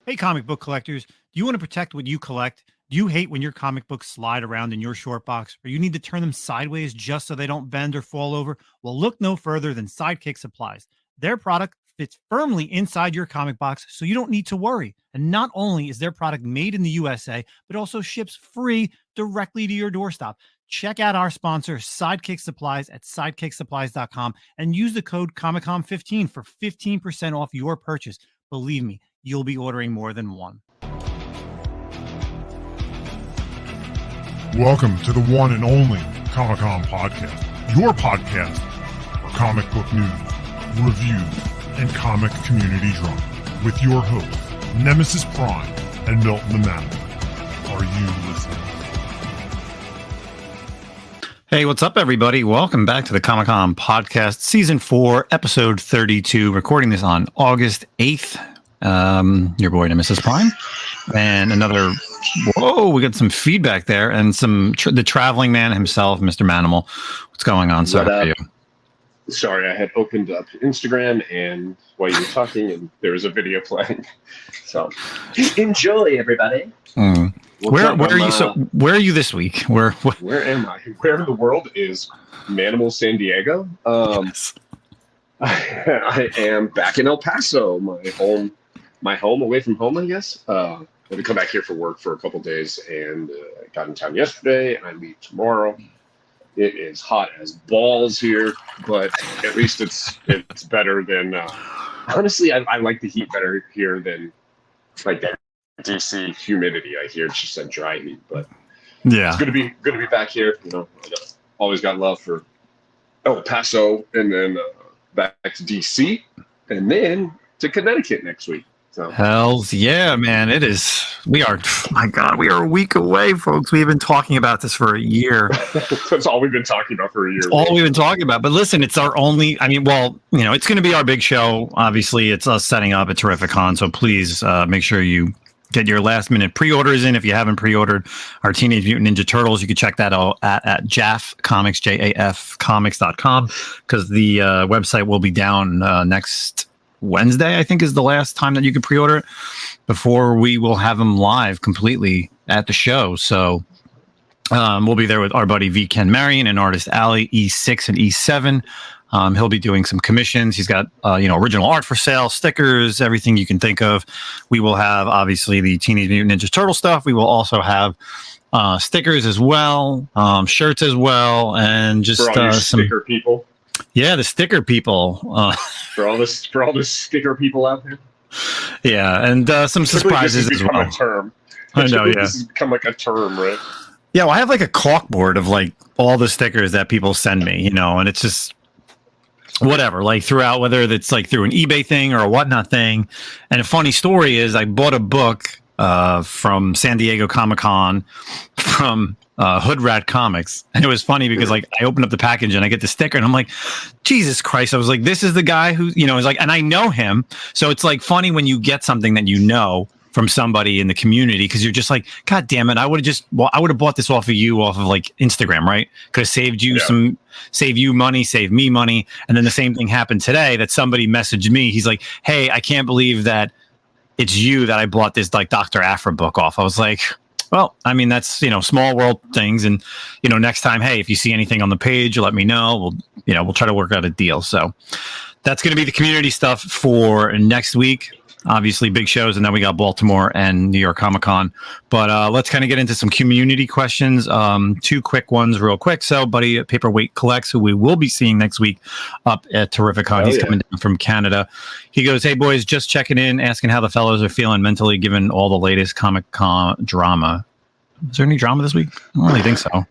Hey, comic book collectors, do you want to protect what you collect? Do you hate when your comic books slide around in your short box, or you need to turn them sideways just so they don't bend or fall over? Well, look no further than Sidekick Supplies. Their product fits firmly inside your comic box, so you don't need to worry. And not only is their product made in the USA, but also ships free directly to your doorstep. Check out our sponsor, Sidekick Supplies, at sidekicksupplies.com and use the code ComicCon15 for 15% off your purchase. Believe me, you'll be ordering more than one. Welcome to the one and only Comic-Con Podcast, your podcast for comic book news, reviews, and comic community drama, with your hosts, Nemesis Prime and Milton the Manimal. Are you listening? Hey, what's up, everybody? Welcome back to the Comic-Con Podcast, Season 4, Episode 32. Recording this on August 8th. Your boy, Nemesis Prime. And another... Whoa, we got some feedback there. And the traveling man himself, Mr. Manimal. What's going on, sir? How are you? Sorry, I had opened up Instagram and while you were talking, and there was a video playing. So, enjoy, everybody. Where are you? So, where are you this week? Where am I? Where in the world is Manimal San Diego? Yes. I am back in El Paso, my home away from home, I guess. I'm going to come back here for work for a couple days, and I got in town yesterday, and I leave tomorrow. It is hot as balls here, but at least it's better than. Honestly, I like the heat better here than like that DC humidity. I hear it's just a dry heat, but yeah, it's good to be back here. You know, I always got love for El Paso, and then back to DC, and then to Connecticut next week. So. Hells yeah, man. It is. We are a week away, folks. We've been talking about this for a year. That's all we've been talking about for a year. It's all we've been talking about. But listen, it's our only, it's going to be our big show. Obviously, it's us setting up at Terrificon. So please make sure you get your last minute pre-orders in. If you haven't pre-ordered our Teenage Mutant Ninja Turtles, you can check that out at JAF Comics, JAF Comics.com, because the website will be down next Wednesday, I think, is the last time that you can pre-order it before we will have them live completely at the show. So we'll be there with our buddy V. Ken Marion and artist Alley, E6 and E7. He'll be doing some commissions. He's got original art for sale, stickers, everything you can think of. We will have obviously the Teenage Mutant Ninja Turtle stuff. We will also have stickers as well, shirts as well, and just for all some sticker people. Yeah, the sticker people. For all the sticker people out there. Yeah, and some surprises as well. A term. I know, yeah. This has become like a term, right? Yeah, well, I have like a corkboard of like all the stickers that people send me, and it's just whatever, like throughout, whether it's like through an eBay thing or a whatnot thing. And a funny story is I bought a book from San Diego Comic-Con from Hood Rat Comics, and it was funny because like I opened up the package and I get the sticker and I'm like, Jesus Christ, I was like, this is the guy who is like, and I know him, so it's like funny when you get something that from somebody in the community, because you're just like, God damn it, I would have bought this off of like Instagram, right? Could have saved you save you money, save me money. And then the same thing happened today, that somebody messaged me. He's like, hey, I can't believe that it's you that I bought this like Dr. Aphra book off. I was like, well, I mean, that's, small world things. And, next time, hey, if you see anything on the page, let me know. We'll try to work out a deal. So that's going to be the community stuff for next week. Obviously big shows. And then we got Baltimore and New York Comic-Con, but let's kind of get into some community questions. Two quick ones real quick. So buddy Paperweight Collects, who we will be seeing next week up at Terrificon. He's coming down from Canada. He goes, hey boys, just checking in, asking how the fellows are feeling mentally given all the latest Comic-Con drama. Is there any drama this week? I don't really think so.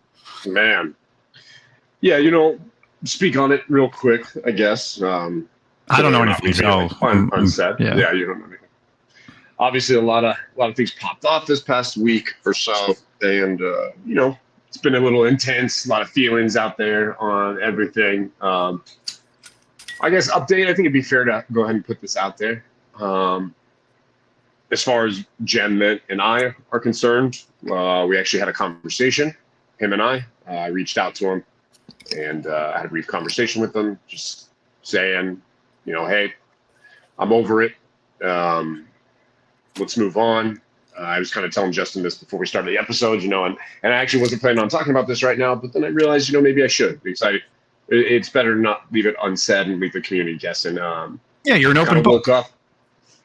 Man. Yeah, speak on it real quick, I guess. I don't know anything. So unsaid. Yeah, you don't know anything. Obviously, a lot of things popped off this past week or so, and it's been a little intense. A lot of feelings out there on everything. I guess update. I think it'd be fair to go ahead and put this out there. As far as Jen and I are concerned, we actually had a conversation. Him and I reached out to him, and I had a brief conversation with him, just saying, hey, I'm over it. let's move on. I was kind of telling Justin this before we started the episode, and I actually wasn't planning on talking about this right now, but then I realized, maybe I should, because it's better to not leave it unsaid and leave the community guessing. You're an open book. Woke up,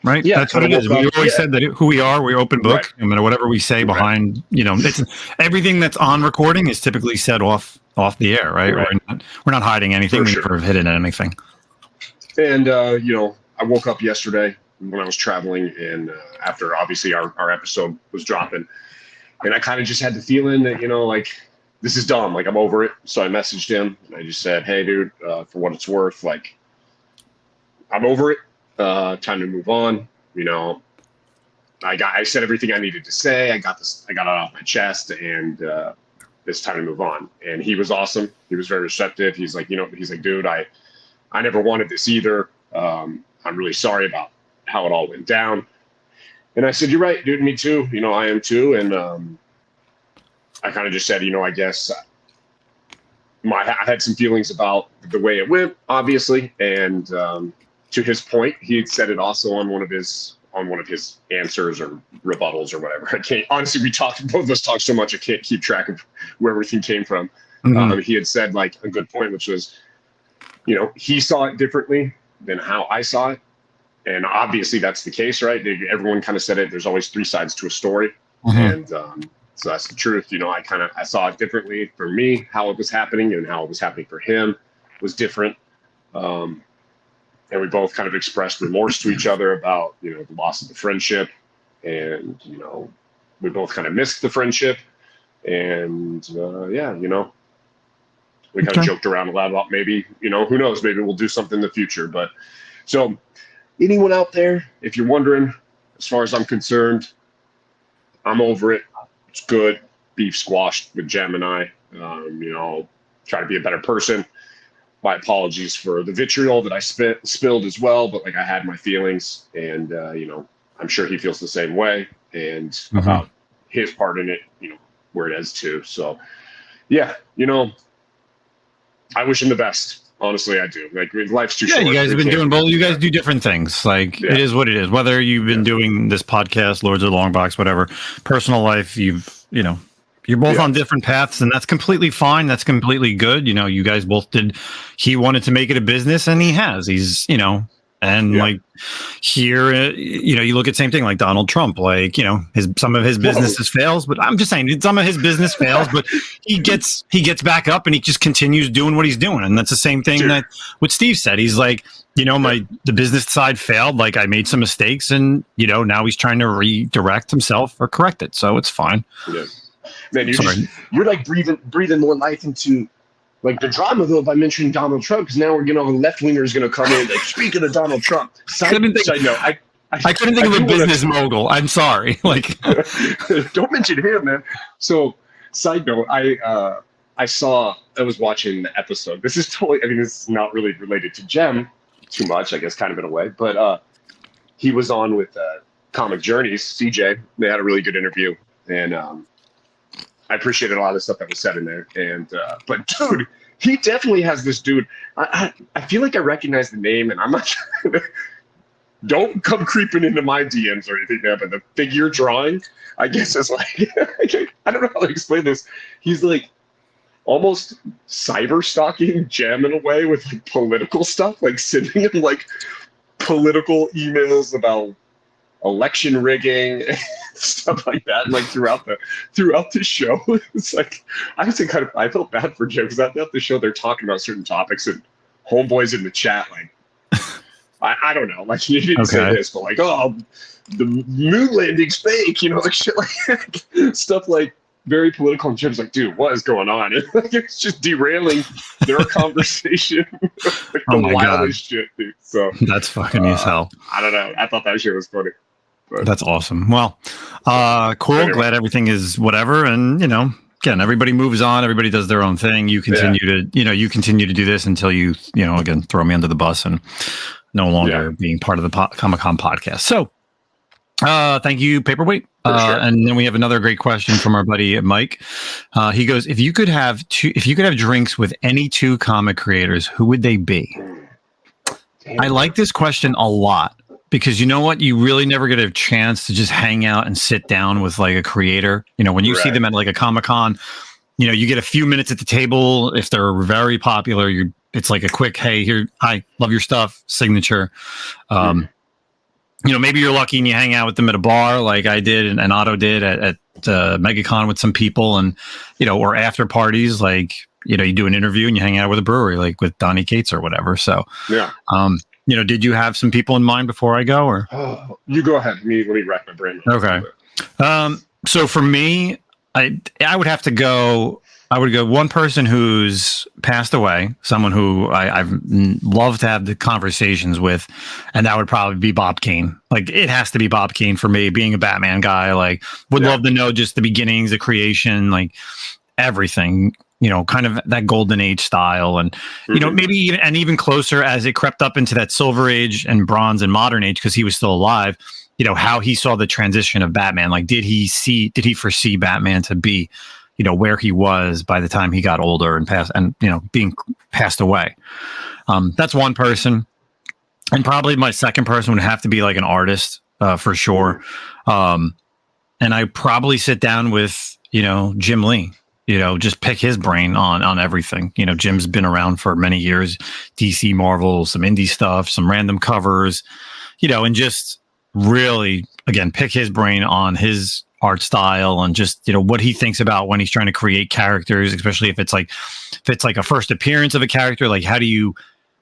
right? Yeah, that's what it is. We always said that who we are, we're open book. Right. No matter whatever we say behind, it's everything that's on recording is typically said off the air, right? We're not hiding anything. We've never hidden anything. And I woke up yesterday when I was traveling, and after obviously our episode was dropping, and I kind of just had the feeling that like, this is dumb, like I'm over it. So I messaged him and I just said, hey dude, for what it's worth, like I'm over it. Time to move on. I said everything I needed to say. I got it off my chest, and it's time to move on. And he was awesome. He was very receptive. He's like, dude, I never wanted this either. I'm really sorry about how it all went down. And I said, you're right, dude. Me too. I am too. And I kind of just said, I guess I had some feelings about the way it went, obviously. And to his point, he had said it also on one of his answers or rebuttals or whatever. I can't honestly. Both of us talked so much I can't keep track of where everything came from. Mm-hmm. He had said like a good point, which was, he saw it differently than how I saw it, and obviously that's the case, right? Everyone kind of said it. There's always three sides to a story, and so that's the truth. I saw it differently. For me, how it was happening and how it was happening for him was different. And we both kind of expressed remorse to each other about, the loss of the friendship. And, we both kind of missed the friendship. And, we kind of joked around a lot about maybe, who knows, maybe we'll do something in the future. But so anyone out there, if you're wondering, as far as I'm concerned, I'm over it. It's good. Beef squashed with Jem and I. Try to be a better person. My apologies for the vitriol that I spilled as well, but I had my feelings, and I'm sure he feels the same way, and about his part in it, where it is too. So, I wish him the best. Honestly, I do. Life's too short. Yeah, you guys have been doing both. You guys do different things. It is what it is. Whether you've been doing this podcast, Lords of the Long Box, whatever, personal life, you're both on different paths, and that's completely fine. That's completely good. You guys both did. He wanted to make it a business, and he has. He's, and here, you look at same thing like Donald Trump. Some of his businesses fails, but I'm just saying some of his business fails, but he gets back up and he just continues doing what he's doing, and that's the same thing that what Steve said. He's like, the business side failed. I made some mistakes, and now he's trying to redirect himself or correct it. So it's fine. Yeah. Man, you're like breathing more life into the drama though by mentioning Donald Trump, because now we're a left winger is gonna come in speaking of Donald Trump. I couldn't think of a business mogul. I'm sorry. Don't mention him, man. So side note, I was watching the episode. This is this is not really related to Jem too much, I guess, kind of in a way, but he was on with Comic Journeys, CJ. They had a really good interview, and I appreciated a lot of the stuff that was said in there. And but dude, he definitely has this dude. I feel like I recognize the name, and I'm not trying to, don't come creeping into my DMs or anything there, but the figure drawing, I guess, is I don't know how to explain this. He's almost cyber stalking Jem in a way with political stuff, sending him political emails about election rigging and stuff like that, and throughout the show. It's I felt bad for Jem, because throughout the show they're talking about certain topics, and homeboys in the chat I don't know, he didn't say this, but the moon landing's fake, shit that. Stuff very political, and Jim's dude, what is going on? It's just derailing their conversation. The wildest shit, dude. So that's fucking as hell. I don't know. I thought that shit was funny. But, that's awesome. Well, cool. Anyway. Glad everything is whatever, and again, everybody moves on. Everybody does their own thing. You continue to, continue to do this until you, again, throw me under the bus and no longer being part of the Comic-Con podcast. So, thank you, Paperweight. Sure. And then we have another great question from our buddy Mike. He goes, if you could have drinks with any two comic creators, who would they be? Damn. I like this question a lot because you know what? You really never get a chance to just hang out and sit down with like a creator. You know, when you see them at like a Comic-Con, you know, you get a few minutes at the table. If they're very popular, it's like a quick, hey, here, hi, love your stuff, signature. You know, maybe you're lucky and you hang out with them at a bar like I did and Otto did at MegaCon with some people, and, you know, or after parties, like, you know, you do an interview and you hang out with a brewery, like with Donnie Cates or whatever. So, you know, did you have some people in mind before I go, or? You go ahead. Let me rack my brain. Okay. So for me, I would have to go. I would go one person who's passed away, someone who I've loved to have the conversations with, and that would probably be Bob Kane. Like, it has to be Bob Kane for me, being a Batman guy. Like, would love to know just the beginnings, the creation, like everything, you know, kind of that golden age style. And, you know, maybe even closer as it crept up into that Silver Age and Bronze and Modern Age, because he was still alive, you know, how he saw the transition of Batman. Like, did he foresee Batman to be, you know, where he was by the time he got older and passed, and, you know, being passed away. That's one person. And probably my second person would have to be like an artist, for sure. And I probably sit down with, you know, Jim Lee, you know, just pick his brain on everything. You know, Jim's been around for many years, DC, Marvel, some indie stuff, some random covers, you know, and just really, again, pick his brain on his art style and just, you know, what he thinks about when he's trying to create characters, especially if it's like a first appearance of a character. Like,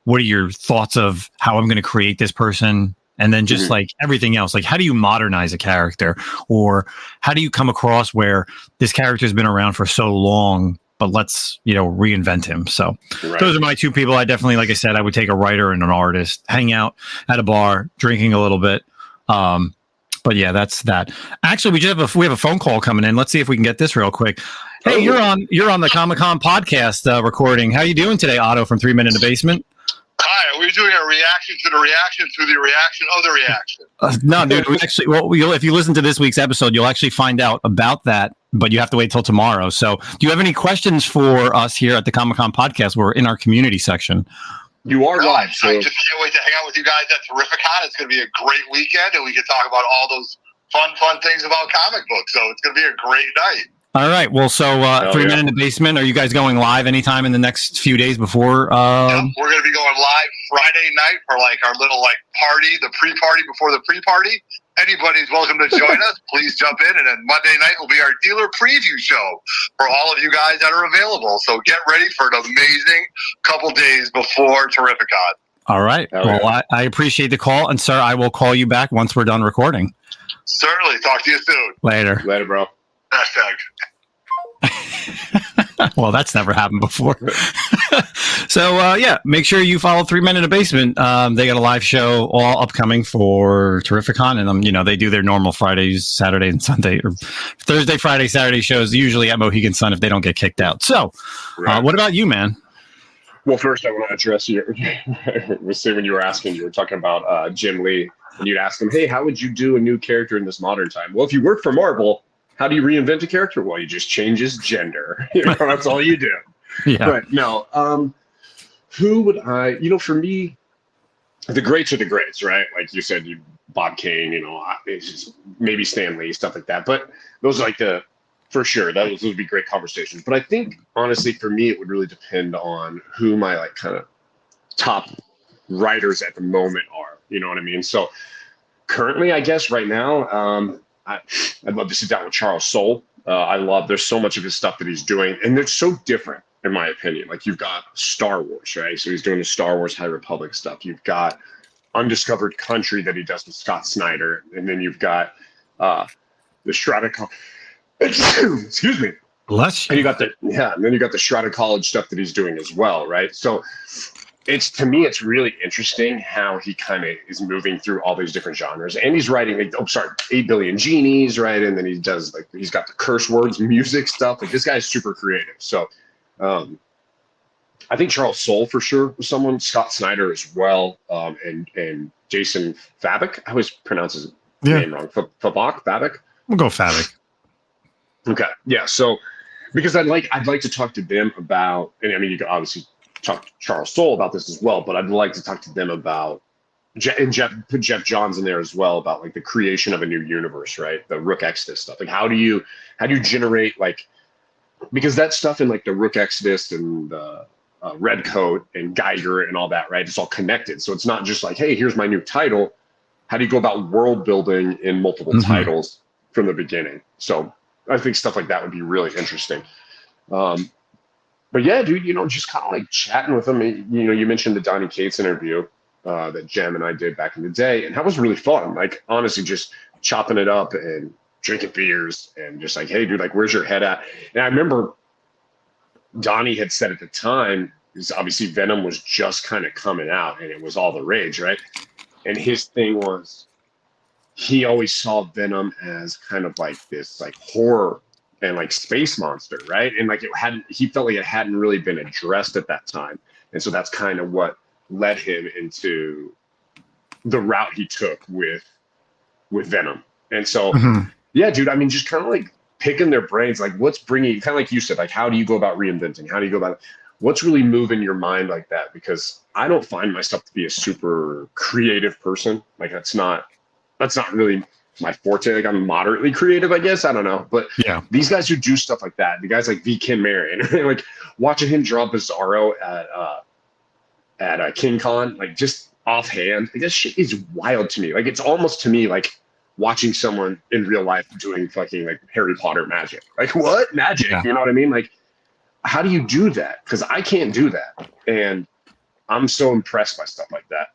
what are your thoughts of how I'm going to create this person? And then just like everything else, like, how do you modernize a character, or how do you come across where this character has been around for so long, but let's, you know, reinvent him. So those are my two people. I definitely, like I said, I would take a writer and an artist, hang out at a bar, drinking a little bit. But yeah, that's that. Actually, we have a phone call coming in. Let's see if we can get this real quick. Hey, you're on the Comic-Con podcast recording. How you doing today, Otto from 3 Men in the Basement? Hi, we're doing a reaction to the reaction to the reaction of the reaction. No, dude. If you listen to this week's episode, you'll actually find out about that. But you have to wait till tomorrow. So, do you have any questions for us here at the Comic-Con podcast? We're in our community section. You are live. So I just can't wait to hang out with you guys at Terrificon. It's going to be a great weekend, and we can talk about all those fun things about comic books. So it's going to be a great night. All right. Well, so 3 Men in the Basement, are you guys going live anytime in the next few days before? Yeah, we're going to be going live Friday night for like our little like party, the pre-party before the pre-party. Anybody's welcome to join us. Please jump in. And then Monday night will be our dealer preview show for all of you guys that are available. So get ready for an amazing couple days before Terrificon. All right. Well, I appreciate the call. And, sir, I will call you back once we're done recording. Certainly. Talk to you soon. Later. Later, bro. Hashtag. Well, that's never happened before. So, yeah, make sure you follow 3 Men in a Basement. They got a live show all upcoming for Terrificon, and you know, they do their normal Fridays, Saturday, and Sunday, or Thursday, Friday, Saturday shows, usually at Mohegan Sun if they don't get kicked out. So, what about you, man? Well, first, I want to address you. When you were asking, you were talking about Jim Lee, and you'd ask him, hey, how would you do a new character in this modern time? Well, if you work for Marvel, how do you reinvent a character? Well, you just change his gender. You know, that's all you do. Yeah. But no, who would I? You know, for me, the greats are the greats, right? Like you said, Bob Kane. You know, it's just maybe Stan Lee, stuff like that. But those are like for sure, those would be great conversations. But I think honestly, for me, it would really depend on who my like kind of top writers at the moment are. You know what I mean? So currently, I guess right now, I'd love to sit down with Charles Soule. There's so much of his stuff that he's doing, and they're so different, in my opinion. Like, you've got Star Wars, right? So he's doing the Star Wars High Republic stuff. You've got Undiscovered Country that he does with Scott Snyder, and then you've got the Shrouded College. Excuse me. Bless you. And then you got the Shrouded College stuff that he's doing as well, right? So to me, it's really interesting how he kind of is moving through all these different genres, and he's writing 8 Billion Genies, right? And then he does he's got the curse words, music stuff. Like, this guy's super creative. So I think Charles Soule for sure was someone, Scott Snyder as well, and Jason Fabok. I always pronounce his name wrong. Fabok. We'll go Fabok. Okay, yeah. So because I'd like to talk to them about, and I mean, you could obviously talk to Charles Soule about this as well, but I'd like to talk to them about And Jeff put Jeff Johns in there as well about like the creation of a new universe, right? The Rook Exodus stuff. Like how do you generate like, because that stuff in like the Rook Exodus and the Red Coat and Geiger and all that, right? It's all connected. So it's not just like, hey, here's my new title. How do you go about world building in multiple titles from the beginning? So I think stuff like that would be really interesting. But yeah, dude, just kind of like chatting with them. You mentioned the Donny Cates interview that Jem and I did back in the day, and that was really fun. Like honestly, just chopping it up and drinking beers and just like, hey, dude, like where's your head at? And I remember Donnie had said at the time, because obviously Venom was just kind of coming out and it was all the rage, right? And his thing was he always saw Venom as kind of like this like horror and like space monster, right? And like he felt like it hadn't really been addressed at that time. And so that's kind of what led him into the route he took with Venom. And so, yeah, dude, I mean, just kind of like picking their brains, like what's bringing, kind of like you said, like how do you go about reinventing? How do you go about it? What's really moving your mind like that? Because I don't find myself to be a super creative person. Like that's not really my forte. Like I'm moderately creative, I guess. I don't know. But yeah, these guys who do stuff like that, the guys like V. Kim Marion, like watching him draw Bizarro at King Con, like just offhand, like that shit is wild to me. Like it's almost to me like watching someone in real life doing fucking like Harry Potter magic. Like what magic? Yeah. You know what I mean? Like how do you do that? Because I can't do that, and I'm so impressed by stuff like that.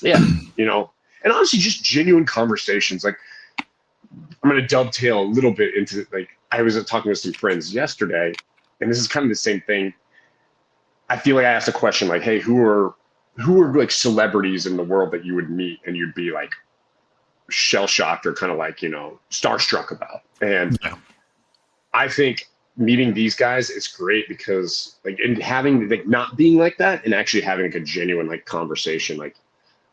Yeah, and honestly, just genuine conversations. Like I'm going to dovetail a little bit into like I was talking with some friends yesterday, and this is kind of the same thing. I feel like I asked a question like, "Hey, who are like celebrities in the world that you would meet and you'd be like shell shocked or kind of like starstruck about?" And I think meeting these guys is great because like and having like not being like that and actually having like a genuine like conversation, like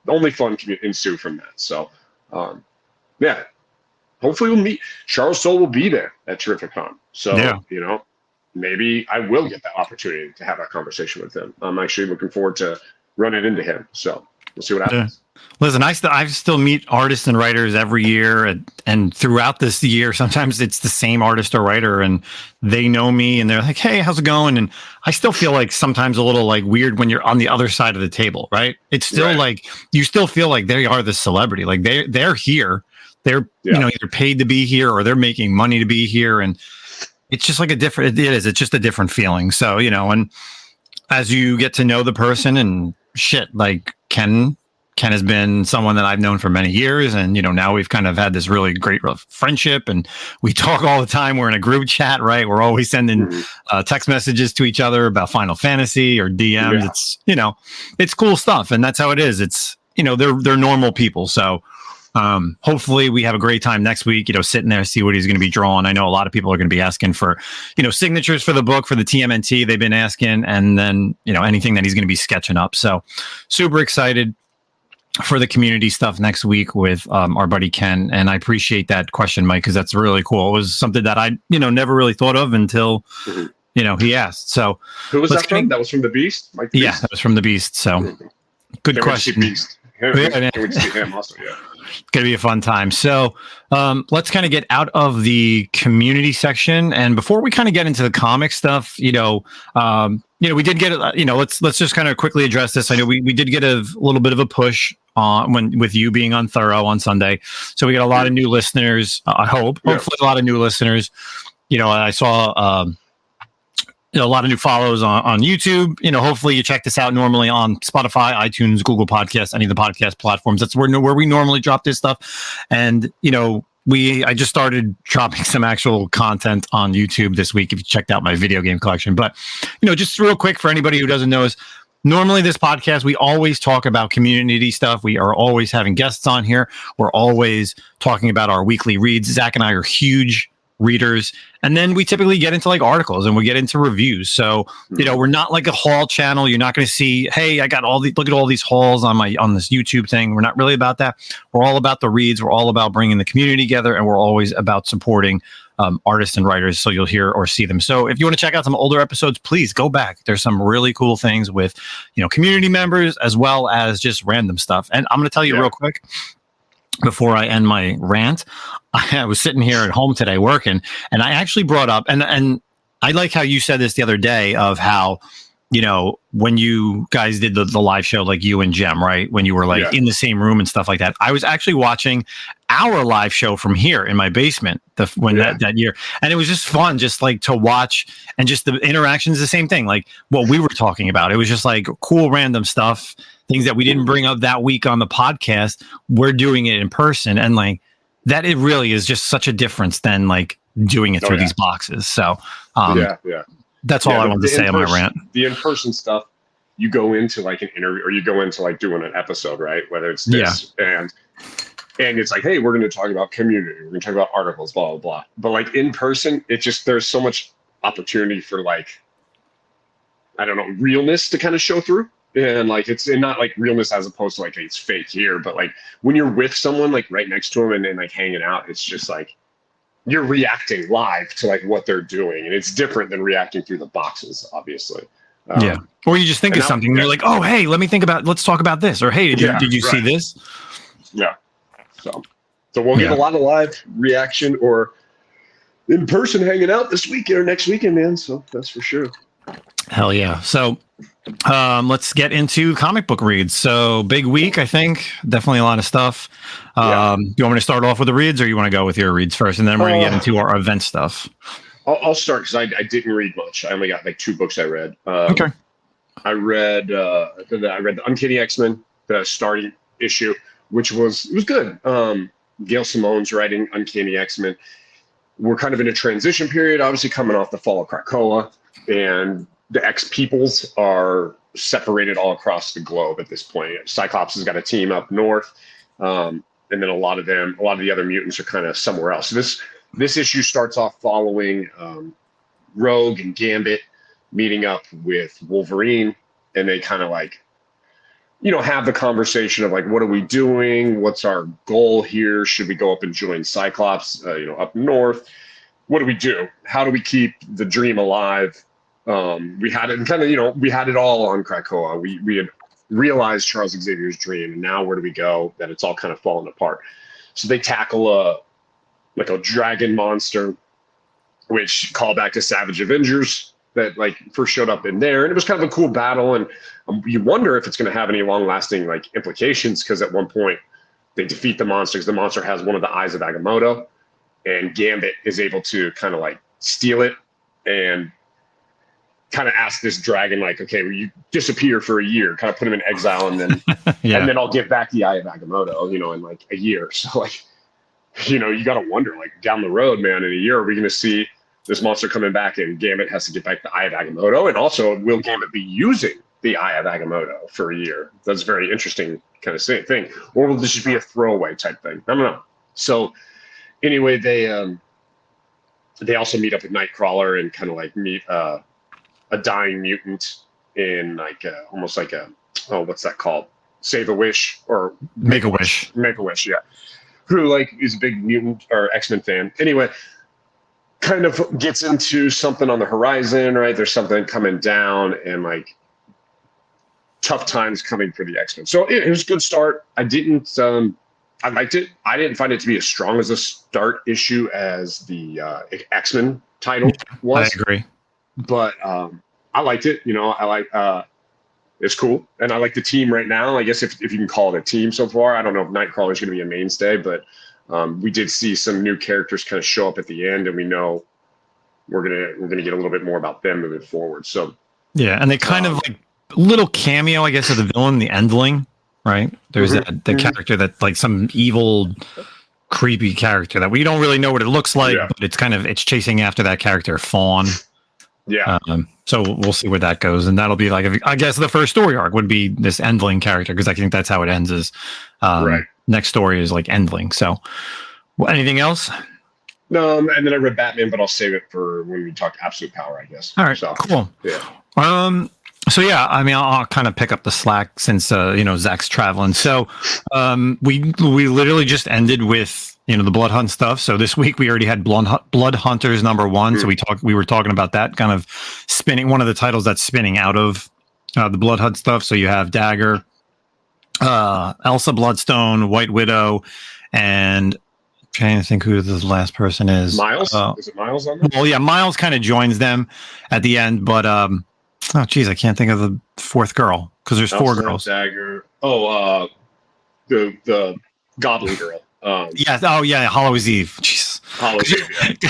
only fun can ensue from that. So yeah, hopefully we'll meet. Charles Soule will be there at Terrificon. So maybe I will get that opportunity to have that conversation with him. I'm actually looking forward to running into him. So we'll see what happens. Listen, I still meet artists and writers every year, and throughout this year, sometimes it's the same artist or writer, and they know me, and they're like, "Hey, how's it going?" And I still feel like sometimes a little like weird when you're on the other side of the table, right? It's still like you still feel like they are the celebrity, like they're here, they're either paid to be here or they're making money to be here, and it's just like it's just a different feeling. So and as you get to know the person and shit, like Ken has been someone that I've known for many years. And, now we've kind of had this really great friendship and we talk all the time. We're in a group chat, right? We're always sending text messages to each other about Final Fantasy or DMs. Yeah. It's, it's cool stuff. And that's how it is. It's, they're normal people. So hopefully we have a great time next week, sitting there, see what he's going to be drawing. I know a lot of people are going to be asking for, signatures for the book, for the TMNT they've been asking, and then, anything that he's going to be sketching up. So super excited for the community stuff next week with our buddy Ken. And I appreciate that question, Mike, because that's really cool. It was something that I, never really thought of until, he asked. So who was that from? That was from The Beast? Mike the Beast? That was from The Beast. So good question. Beast. Yeah, him also, yeah. It's going to be a fun time. So let's kind of get out of the community section. And before we kind of get into the comic stuff, we did get, let's just kind of quickly address this. I know we did get a little bit of a push with you being on Thorough on Sunday. So we got a lot of new listeners. Hopefully a lot of new listeners. I saw a lot of new follows on YouTube. Hopefully you check this out normally on Spotify, iTunes, Google Podcasts, any of the podcast platforms. That's where we normally drop this stuff. And, I just started dropping some actual content on YouTube this week if you checked out my video game collection. But, just real quick for anybody who doesn't know, is normally this podcast, we always talk about community stuff. We are always having guests on here. We're always talking about our weekly reads. Zach and I are huge readers, and then we typically get into like articles and we get into reviews. So we're not like a haul channel. You're not going to see, hey, I got look at all these hauls on this YouTube thing. We're not really about that. We're all about the reads. We're all about bringing the community together, and we're always about supporting artists and writers, so you'll hear or see them. So if you want to check out some older episodes, please go back. There's some really cool things with, community members as well as just random stuff. And I'm going to tell you real quick before I end my rant. I was sitting here at home today working, and I actually brought up, and I like how you said this the other day of how, when you guys did the live show, like you and Jem, right? When you were in the same room and stuff like that. I was actually watching our live show from here in my basement that year. And it was just fun, just like to watch, and just the interactions, the same thing, like what we were talking about. It was just like cool, random stuff, things that we didn't bring up that week on the podcast. We're doing it in person. And like that, it really is just such a difference than like doing it through these boxes. So, that's all I wanted to say on my rant. The in-person stuff, you go into like an interview or you go into like doing an episode, right? Whether it's this and it's like, hey, we're going to talk about community. We're going to talk about articles, blah, blah, blah. But like in person, it just, there's so much opportunity for like, I don't know, realness to kind of show through. And like, it's not like realness as opposed to like, it's fake here, but like when you're with someone like right next to them and then like hanging out, it's just like, you're reacting live to like what they're doing, and it's different than reacting through the boxes, obviously. Or you just think of something and you're like, oh, hey, let's talk about this, or hey, did you see this? Yeah. So we'll get a lot of live reaction or in person hanging out this weekend or next weekend, man. So that's for sure. Hell yeah. So let's get into comic book reads. So big week, I think. Definitely a lot of stuff. Do you want me to start off with the reads, or you want to go with your reads first, and then we're going to get into our event stuff? I'll start because I didn't read much. I only got like 2 books I read. Okay. I read the Uncanny X-Men, the starting issue, which was good. Gail Simone's writing Uncanny X-Men. We're kind of in a transition period, obviously coming off the fall of Krakoa, and the X-Peoples are separated all across the globe at this point. Cyclops has got a team up north, and then a lot of the other mutants are kind of somewhere else. So this issue starts off following Rogue and Gambit meeting up with Wolverine, and they kind of like, have the conversation of like, what are we doing? What's our goal here? Should we go up and join Cyclops, up north? What do we do? How do we keep the dream alive? We had it we had it all on Krakoa. We had realized Charles Xavier's dream, and now where do we go? That it's all kind of falling apart. So they tackle a dragon monster, which call back to Savage Avengers that like first showed up in there, and it was kind of a cool battle. And you wonder if it's going to have any long-lasting like implications, because at one point they defeat the monster because the monster has one of the eyes of Agamotto, and Gambit is able to kind of like steal it and kind of ask this dragon, like, okay, well, you disappear for a year, kind of put him in exile, and then and then I'll give back the eye of Agamotto, in like a year. So like, you got to wonder, like down the road, man, in a year, are we going to see this monster coming back and Gambit has to get back the eye of Agamotto? And also, will Gambit be using the eye of Agamotto for a year? That's a very interesting kind of thing. Or will this just be a throwaway type thing? I don't know. So anyway, they also meet up with Nightcrawler and kind of like meet a dying mutant in like almost like what's that called? Save a Wish or Make a Wish. Make a Wish, yeah. Who like is a big mutant or X-Men fan. Anyway, kind of gets into something on the horizon, right? There's something coming down and like tough times coming for the X-Men. So it was a good start. I liked it. I didn't find it to be as strong as a start issue as the X-Men title was. I agree. But I liked it. I like it's cool, and I like the team right now. I guess if you can call it a team so far. I don't know if Nightcrawler is going to be a mainstay, but we did see some new characters kind of show up at the end, and we know we're gonna get a little bit more about them moving forward. So yeah, and they kind of like little cameo, I guess, of the villain, the Endling, right? There's the character that like some evil, creepy character that we don't really know what it looks like, but it's chasing after that character Fawn. Yeah. So we'll see where that goes, and that'll be like, I guess the first story arc would be this Endling character, because I think that's how it ends. Is right. Next story is like Endling. So, anything else? No, and then I read Batman, but I'll save it for when we talk Absolute Power, I guess. All right. So, cool. Yeah. So yeah, I mean, I'll kind of pick up the slack since Zach's traveling. So we literally just ended with the Blood Hunt stuff. So this week we already had Blood Hunters #1. So we were talking about that, kind of spinning, one of the titles that's spinning out of the Blood Hunt stuff. So you have Dagger, Elsa Bloodstone, White Widow, and I'm trying to think who the last person is. Miles? Is it Miles on there? Well, yeah, Miles kind of joins them at the end, but oh geez, I can't think of the fourth girl because there's four girls. Dagger. Oh, the Goblin girl. Yeah. Oh, yeah. Hallows Eve. Jesus. Hallows Eve. Yeah.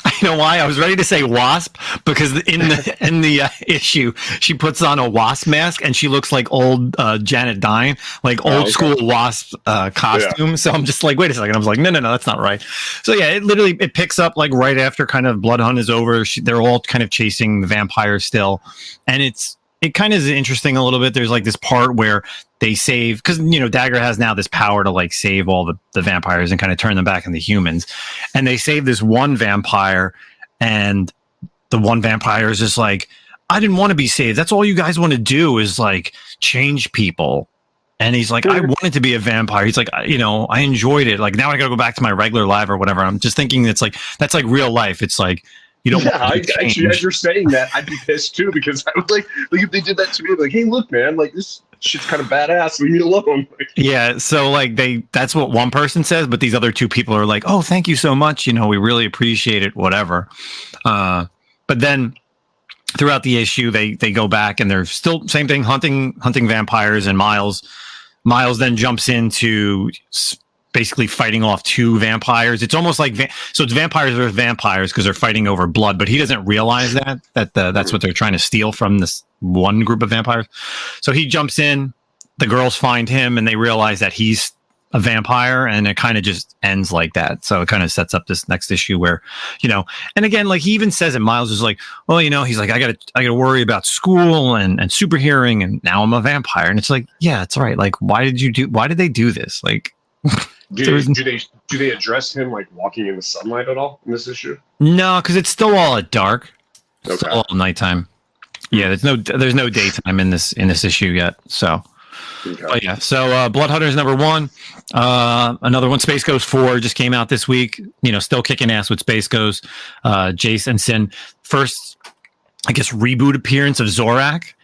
I know why I was ready to say Wasp because in the issue she puts on a Wasp mask and she looks like old Janet Dine, like old school Wasp costume. Yeah. So I'm just like, wait a second. I was like, no, that's not right. So yeah, it picks up like right after kind of Blood Hunt is over. They're all kind of chasing the vampires still, and it kind of is interesting a little bit. There's like this part where they save, because Dagger has now this power to like save all the vampires and kind of turn them back into humans, and they save this one vampire, and the one vampire is just like, I didn't want to be saved. That's all you guys want to do is like change people. And he's like, I wanted to be a vampire. He's like, I enjoyed it. Like now I gotta go back to my regular life or whatever. I'm just thinking that's like real life. It's like, you don't actually, as you're saying that, I'd be pissed too, because I would like if they did that to me, I'd be like, hey, look, man, like this shit's kind of badass. Leave me alone. Yeah, so like that's what one person says, but these other two people are like, oh, thank you so much. We really appreciate it, whatever. But then throughout the issue, they go back and they're still same thing, hunting vampires, and Miles then jumps into basically fighting off two vampires. It's almost like so it's vampires versus vampires because they're fighting over blood, but he doesn't realize that's what they're trying to steal from this one group of vampires. So he jumps in, the girls find him, and they realize that he's a vampire, and it kind of just ends like that. So it kind of sets up this next issue where, and again, like he even says it, Miles is like, well, he's like, I gotta worry about school and super hearing, and now I'm a vampire. And it's like, yeah, it's all right. Like, why did they do this? Like, do they address him like walking in the sunlight at all in this issue? No, because it's still all at dark. It's Okay. still all nighttime. Yeah, there's no daytime in this issue yet. So, but yeah. So Blood Hunters #1, another one. Space Ghost 4 just came out this week. Still kicking ass with Space Ghost. Jace and Sin, first, I guess, reboot appearance of Zorak,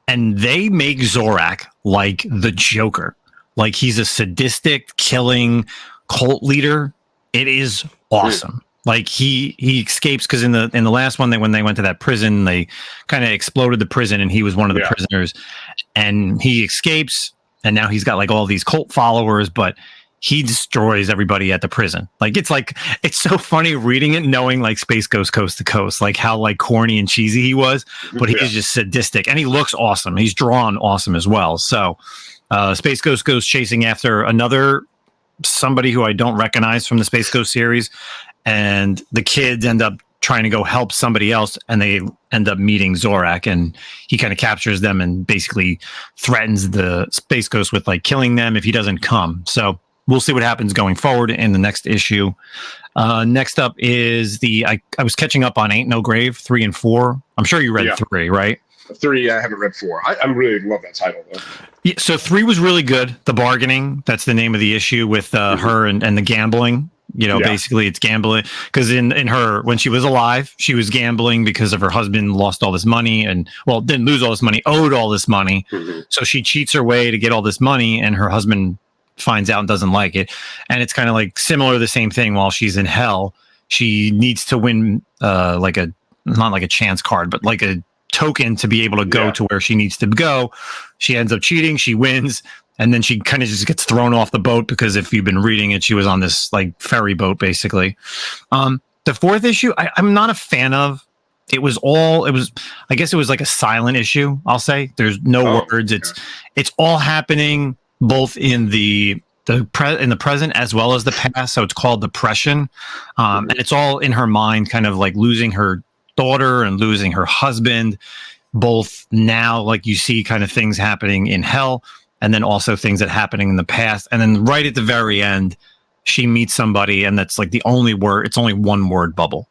and they make Zorak like the Joker. Like he's a sadistic, killing cult leader. It is awesome. Like he escapes because in the last one, when they went to that prison, they kind of exploded the prison, and he was one of the prisoners. And he escapes, and now he's got like all these cult followers, but he destroys everybody at the prison. Like it's so funny reading it, knowing like Space Ghost Coast to Coast, like how like corny and cheesy he was, but he is just sadistic, and he looks awesome. He's drawn awesome as well. So. Space Ghost goes chasing after somebody who I don't recognize from the Space Ghost series, and the kids end up trying to go help somebody else, and they end up meeting Zorak, and he kind of captures them and basically threatens the Space Ghost with like killing them if he doesn't come. So we'll see what happens going forward in the next issue. Next up is I was catching up on Ain't No Grave 3 and 4. I'm sure you read 3, right? 3, I haven't read 4. I really love that title though. Yeah, so 3 was really good. The Bargaining, that's the name of the issue with her and the gambling. Basically it's gambling because in her, when she was alive, she was gambling because of her husband lost all this money didn't lose all this money, owed all this money. So she cheats her way to get all this money, and her husband finds out and doesn't like it. And it's kind of like similar, the same thing while she's in hell. She needs to win not like a chance card, but like a token to be able to go to where she needs to go. She ends up cheating, she wins, and then she kind of just gets thrown off the boat because if you've been reading it, she was on this like ferry boat basically. The 4th issue I'm not a fan of. I guess it was like a silent issue, I'll say. There's no words. It's all happening both in the present as well as the past, so it's called Depression. And it's all in her mind, kind of like losing her daughter and losing her husband, both now, like you see kind of things happening in hell, and then also things that happening in the past. And then right at the very end, she meets somebody, and that's like the only word. It's only one word bubble.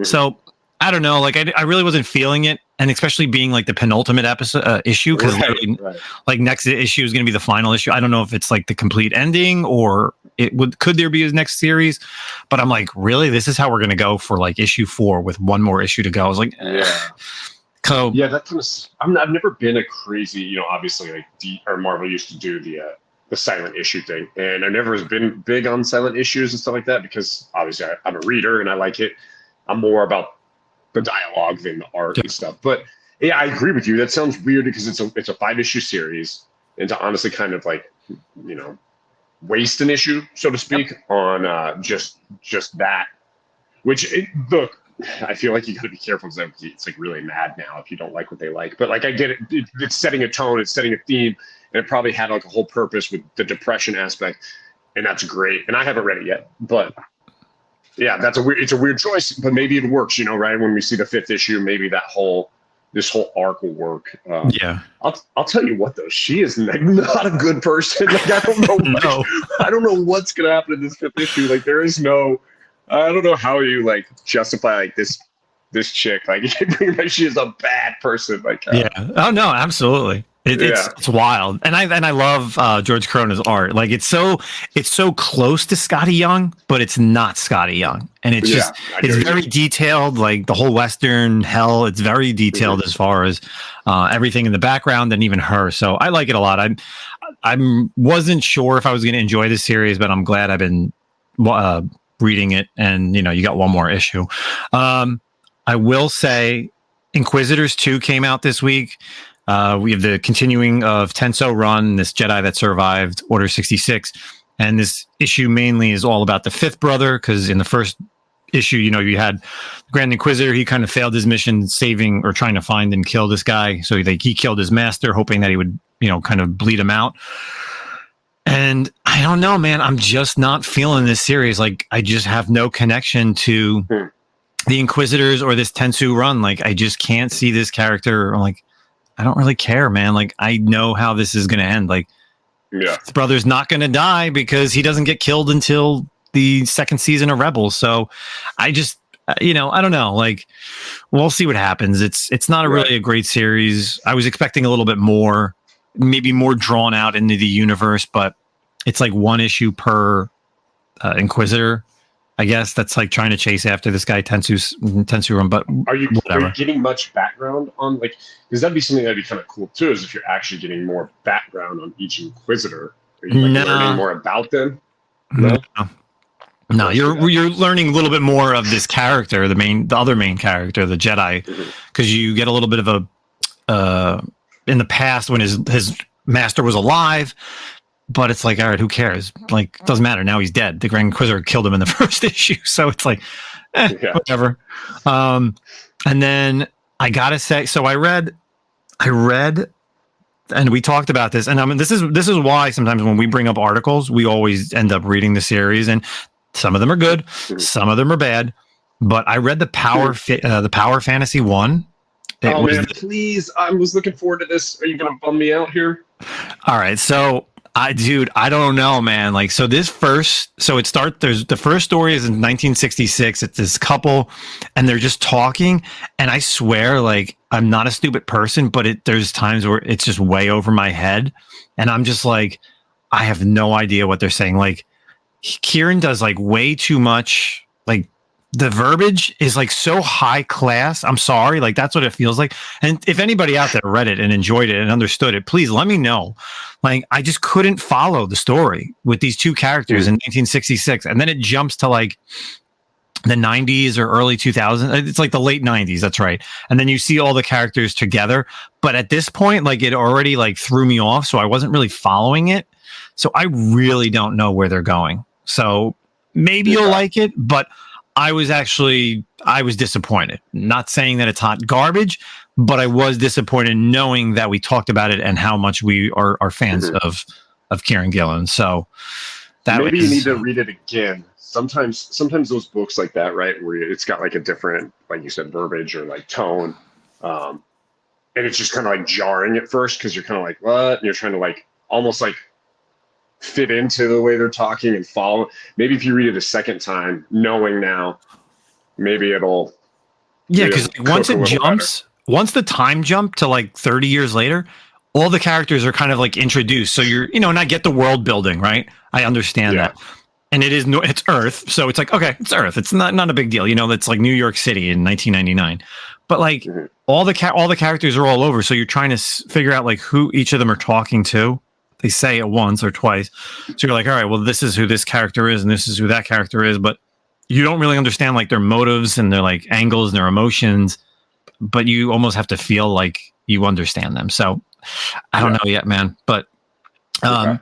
So I don't know. Like I really wasn't feeling it. and especially being like the penultimate episode issue, because Right. like next issue is going to be the final issue. I don't know if it's like the complete ending or could there be a next series, but I'm like, really, this is how we're going to go for like issue 4 with one more issue to go. I was like, So yeah, that kind of. I've never been a crazy, obviously like or Marvel used to do the silent issue thing, and I've never been big on silent issues and stuff like that because obviously I'm a reader and I like it. I'm more about the dialogue than the art and stuff. But yeah, I agree with you. That sounds weird because it's a 5-issue series, and to honestly kind of like waste an issue, so to speak, on just that. Which look. I feel like you got to be careful because it's like really mad now if you don't like what they like. But like I get it. It's setting a tone. It's setting a theme. And it probably had like a whole purpose with the depression aspect. And that's great. And I haven't read it yet. But yeah, it's a weird choice. But maybe it works, right? When we see the 5th issue, maybe this whole arc will work. yeah. I'll tell you what, though. She is not a good person. Like, I don't know. I don't know what's going to happen in this 5th issue. Like there is no... I don't know how you like justify like this chick. Like she is a bad person. Like yeah. Oh no, absolutely. It's wild. And I love George Corona's art. Like it's so close to Scotty Young, but it's not Scotty Young. And it's it's very detailed. Like the whole Western hell. It's very detailed as far as everything in the background and even her. So I like it a lot. I wasn't sure if I was going to enjoy this series, but I'm glad I've been reading it, and you got one more issue. I will say Inquisitors 2 came out this week. We have the continuing of Tenso Run, this Jedi that survived Order 66, and this issue mainly is all about the 5th brother, because in the first issue you had Grand Inquisitor. He kind of failed his mission saving or trying to find and kill this guy, so he killed his master hoping that he would kind of bleed him out. And I don't know, man. I'm just not feeling this series. Like, I just have no connection to the Inquisitors or this Tensu Run. Like, I just can't see this character. Like, I don't really care, man. Like, I know how this is going to end. Like, his brother's not going to die because he doesn't get killed until the 2nd season of Rebels. So I just, I don't know. Like, we'll see what happens. It's not really a great series. I was expecting a little bit more, maybe more drawn out into the universe, but it's like one issue per Inquisitor. I guess that's like trying to chase after this guy Tensu Run. But are you getting much background on, like, because that'd be something that'd be kind of cool too, is if you're actually getting more background on each Inquisitor. Are you learning more about them? No, you're learning a little bit more of this character, the other main character, the Jedi, because you get a little bit of a in the past when his master was alive. But it's like, all right, who cares? Like, doesn't matter. Now he's dead. The Grand Inquisitor killed him in the first issue. So it's like, whatever. And then I gotta say, so I read, and we talked about this. And I mean, this is why sometimes when we bring up articles, we always end up reading the series. And some of them are good, some of them are bad. But I read the Power Fantasy 1. Please! I was looking forward to this. Are you gonna bum me out here? All right, so. I don't know, man. Like, so the first story is in 1966. It's this couple and they're just talking. And I swear, like, I'm not a stupid person, but there's times where it's just way over my head. And I'm just like, I have no idea what they're saying. Like, Kieran does like way too much. Like, the verbiage is like so high class. I'm sorry. Like, that's what it feels like. And if anybody out there read it and enjoyed it and understood it, please let me know. Like, I just couldn't follow the story with these two characters in 1966. And then it jumps to like the 90s or early 2000s. It's like the late 90s. That's right. And then you see all the characters together. But at this point, like, it already like threw me off. So I wasn't really following it. So I really don't know where they're going. So maybe you'll like it, but I was disappointed. Not saying that it's hot garbage, but I was disappointed knowing that we talked about it and how much we are fans of Kieran Gillen. So that maybe you need to read it again. Sometimes those books like that, right, where it's got like a different, like you said, verbiage or like tone, and it's just kind of like jarring at first because you're kind of like, what? And you're trying to like almost like fit into the way they're talking and follow. Maybe if you read it a second time, knowing now, maybe it'll. Yeah, because once once the time jump to like 30 years later, all the characters are kind of like introduced. So you're, and I get the world building, right? I understand that. And it's Earth. So it's like, okay, it's Earth. It's not a big deal. It's like New York City in 1999. But like all the characters are all over. So you're trying to figure out like who each of them are talking to. They say it once or twice. So you're like, all right, well, this is who this character is and this is who that character is. But you don't really understand like their motives and their like angles and their emotions. But you almost have to feel like you understand them. So I don't know yet, man. But not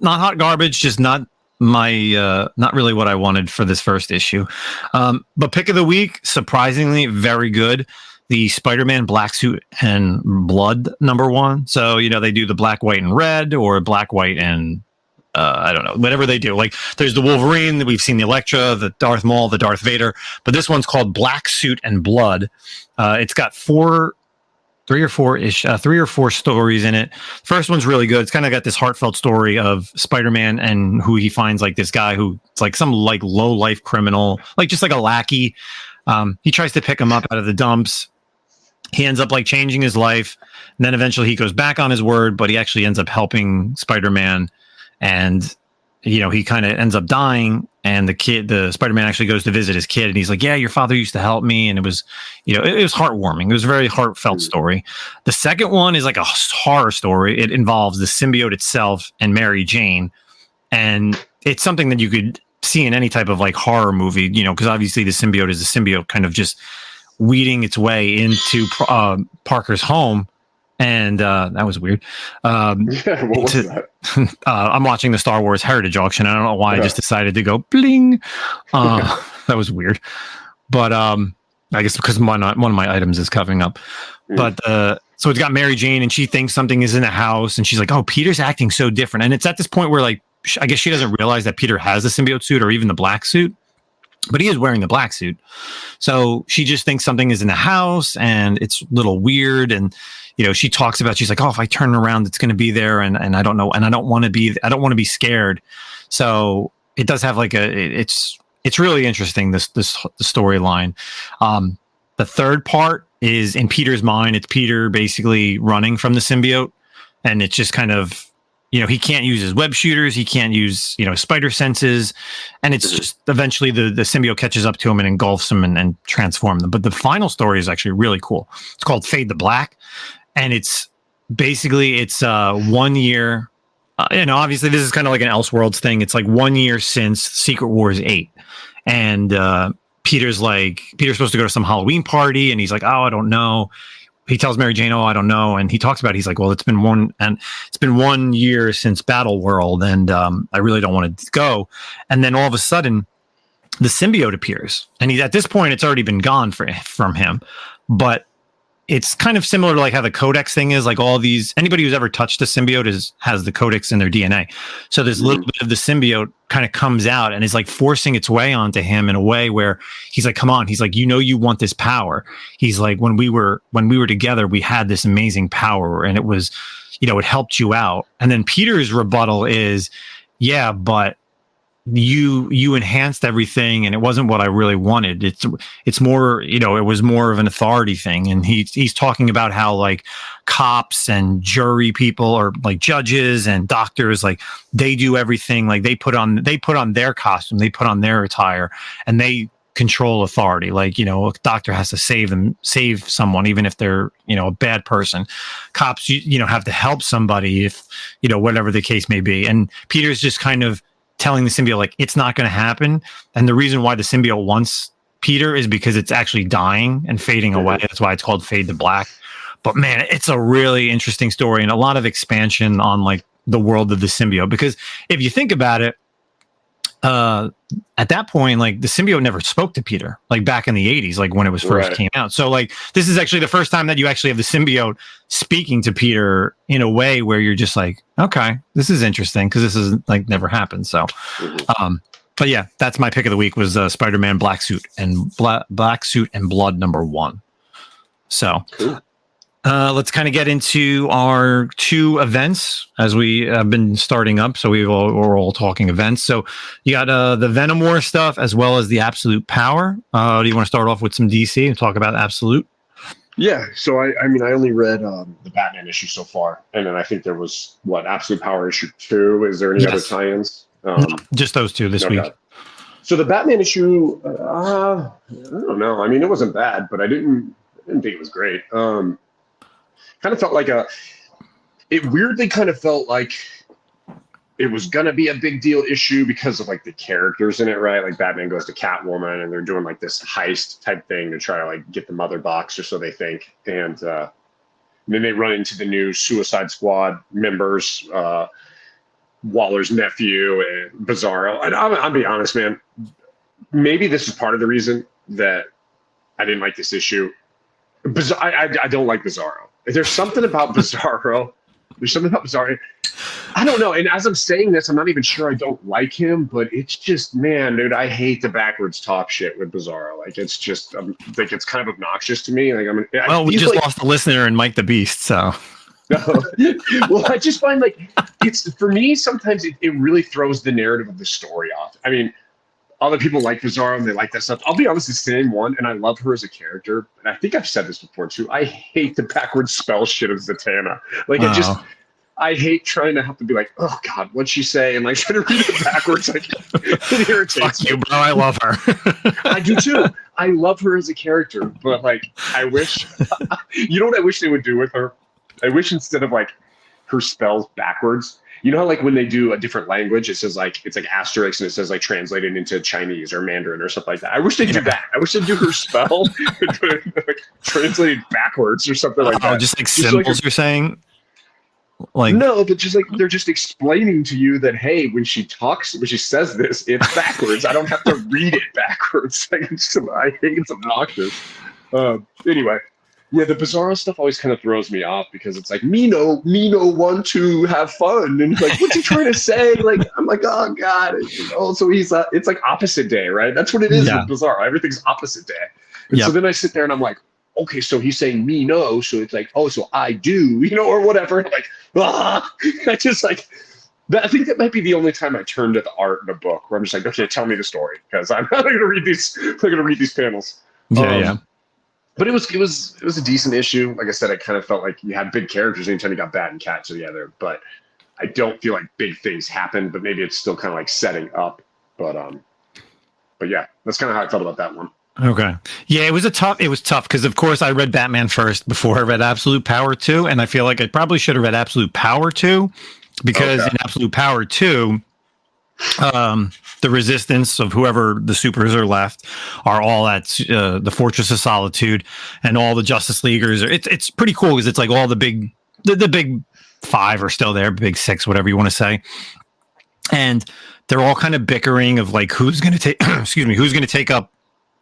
hot garbage, just not really what I wanted for this first issue. But pick of the week, surprisingly, very good. The Spider-Man Black Suit and Blood #1. So, they do the black, white, and red, or black, white, and I don't know, whatever they do. Like, there's the Wolverine, we've seen the Elektra, the Darth Maul, the Darth Vader, but this one's called Black Suit and Blood. It's got three or four stories in it. First one's really good. It's kind of got this heartfelt story of Spider-Man and who he finds like this guy who's like some like low life criminal, like just like a lackey. He tries to pick him up out of the dumps. He ends up like changing his life. And then eventually he goes back on his word, but he actually ends up helping Spider-Man. And, he kind of ends up dying. And the Spider-Man actually goes to visit his kid. And he's like, yeah, your father used to help me. And it was, it was heartwarming. It was a very heartfelt story. The second one is like a horror story. It involves the symbiote itself and Mary Jane. And it's something that you could see in any type of like horror movie, because obviously the symbiote is a symbiote kind of just weeding its way into Parker's home. And that was weird. What was that? I'm watching the Star Wars Heritage Auction. I don't know why I just decided to go bling. That was weird. But I guess because one of my items is covering up. But so it's got Mary Jane, and she thinks something is in the house, and she's like, "Oh, Peter's acting so different." And it's at this point where, like, I guess she doesn't realize that Peter has the symbiote suit or even the black suit. But he is wearing the black suit. So she just thinks something is in the house and it's a little weird. And, she talks about, she's like, oh, if I turn around, it's going to be there. And I don't know. And I don't want to be scared. So it does have like it's really interesting, the storyline. The third part is in Peter's mind. It's Peter basically running from the symbiote. And it's just kind of, he can't use his web shooters. He can't use, spider senses. And it's just eventually the symbiote catches up to him and engulfs him and transforms them. But the final story is actually really cool. It's called Fade to Black. And it's basically, 1 year. Obviously this is kind of like an Elseworlds thing. It's like 1 year since Secret Wars 8. And Peter's supposed to go to some Halloween party. And he's like, oh, I don't know. He tells Mary Jane, oh, I don't know. And he talks about, he's like, well, it's been 1 year since Battle World. And I really don't want to go. And then all of a sudden the symbiote appears. And at this point, it's already been gone from him. But it's kind of similar to like how the Codex thing is. Like anybody who's ever touched a symbiote has the Codex in their DNA. So this little bit of the symbiote kind of comes out and is like forcing its way onto him in a way where he's like, come on. He's like, you want this power. He's like, when we were together, we had this amazing power and it was, it helped you out. And then Peter's rebuttal is, yeah, but you enhanced everything and it wasn't what I really wanted. It's more, it was more of an authority thing. And he's talking about how like cops and jury people or like judges and doctors, like they do everything. Like they put on their costume, they put on their attire and they control authority. Like, a doctor has to save someone, even if they're, a bad person. Cops, have to help somebody if, whatever the case may be. And Peter's just kind of telling the symbiote like it's not going to happen, and the reason why the symbiote wants Peter is because it's actually dying and fading away. That's why it's called Fade to Black. But man, it's a really interesting story and a lot of expansion on like the world of the symbiote. Because if you think about it, at that point, like the symbiote never spoke to Peter, like back in the 80s, like when it was first came out. So like this is actually the first time that you actually have the symbiote speaking to Peter in a way where you're just like, okay, this is interesting because this is like never happened. So, but yeah, that's my pick of the week was Spider-Man Black Suit and Blood #1. So. Cool. Let's kind of get into our 2 events as we have been starting up. So we're all talking events. So you got the Venom War stuff as well as the Absolute Power. Do you want to start off with some DC and talk about Absolute? Yeah, so I mean, I only read the Batman issue so far, and then I think there was Absolute Power issue 2. Is there any other Yes. tie-ins? No, just those two this Okay. week. So the Batman issue, I don't know. I mean, it wasn't bad, but I didn't think it was great. Kind of felt like it weirdly kind of felt like it was gonna be a big deal issue because of like the characters in it, right? Like Batman goes to Catwoman and they're doing like this heist type thing to try to like get the mother box, or so they think. And then they run into the new Suicide Squad members, Waller's nephew and Bizarro. And I'll be honest, man. Maybe this is part of the reason that I didn't like this issue. I don't like Bizarro. There's something about Bizarro. I don't know. And as I'm saying this, I'm not even sure I don't like him, but it's just, man, dude, I hate the backwards talk shit with Bizarro. Like, it's just, like, it's kind of obnoxious to me. Like, We just lost a listener in Mike the Beast, so. No. Well, I just find like it's for me sometimes it really throws the narrative of the story off. I mean, other people like Bizarro and they like that stuff. I'll be honest, the same one, and I love her as a character. And I think I've said this before too. I hate the backwards spell shit of Zatanna. Like I hate trying to have to be like, oh God, what'd she say? And like trying to read it backwards. Like it irritates me. You, bro. I love her. I do too. I love her as a character, but like I wish you know what I wish they would do with her? I wish instead of like her spells backwards, you know how like when they do a different language, it says like it's like asterisk and it says like translated into Chinese or Mandarin or something like that. I wish they'd do that. I wish they'd do her spell like translated backwards or something like that. Just like symbols like, you're saying? Like no, but just like they're just explaining to you that hey, when she says this, it's backwards. I don't have to read it backwards. Like I think it's obnoxious. Anyway. Yeah, the Bizarro stuff always kind of throws me off because it's like Mino want to have fun, and like, what's he trying to say? Like, I'm like, oh God, so he's it's like opposite day, right? That's what it is with Bizarro. Everything's opposite day. And so then I sit there and I'm like, okay, so he's saying me no, so it's like, oh, so I do, or whatever. And I just like. I think that might be the only time I turn to the art in a book where I'm just like, okay, tell me the story because I'm not going to read these. I'm going to read these panels. Yeah. But it was a decent issue. Like I said, I kind of felt like you had big characters anytime you got Bat and Cat together. But I don't feel like big things happened. But maybe it's still kind of like setting up. But yeah, that's kind of how I felt about that one. Okay. Yeah, it was tough because of course I read Batman first before I read Absolute Power 2, and I feel like I probably should have read Absolute Power 2 because in Absolute Power 2. The resistance of whoever the supers are left are all at the Fortress of Solitude, and all the Justice Leaguers. It's pretty cool because it's like all the big five are still there, big six, whatever you want to say, and they're all kind of bickering of like who's going to take, who's going to take up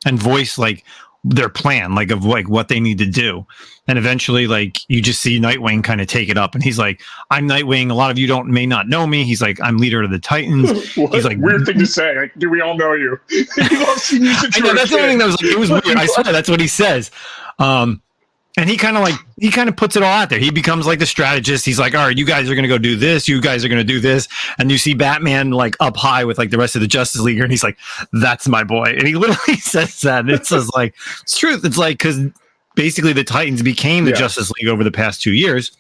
and voice like their plan, like of like what they need to do. And eventually, like you just see Nightwing kind of take it up, and he's like, "I'm Nightwing. A lot of you may not know me." He's like, "I'm leader of the Titans." He's like, weird thing to say. Like, do we all know you? I know that's the only thing that was like, it was weird. I swear that's what he says. And he kind of puts it all out there. He becomes like the strategist. He's like, all right, you guys are going to go do this. You guys are going to do this. And you see Batman like up high with like the rest of the Justice League. And he's like, that's my boy. And he literally says that. And it's just like, it's truth. It's like, because basically the Titans became the Justice League over the past 2 years.